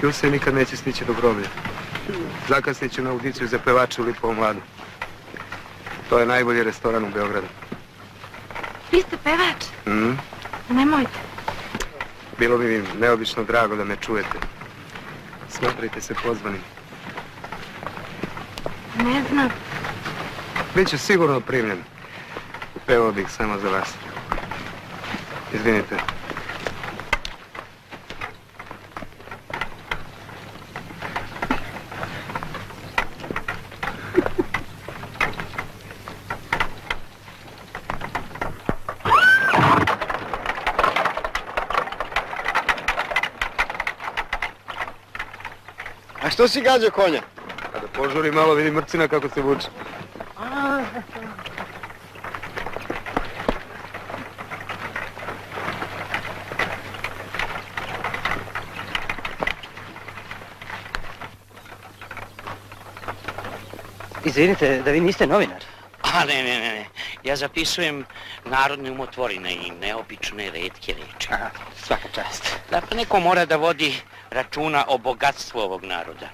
Pil se nikad neće stići do groblja. Zakasnit ću na audiciju za pevača u Lipovom Mladu. To je najbolji restoran u Beogradu. Vi ste pevač? Nemojte. Bilo bi mi neobično drago da me čujete. Smatrajte se pozvanim. Ne znam. Biću sigurno primljen. Pevao bih samo za vas. Izvinite. A što si gađao konja? A da požuri malo, vidi Mrcina kako se vuče. Izvinite, da vi niste novinar? A ne. Ja zapisujem narodne umotvorine i neobične retke reči. Aha, svaka čast. Da, pa neko mora da vodi računa o bogatstvu ovog naroda.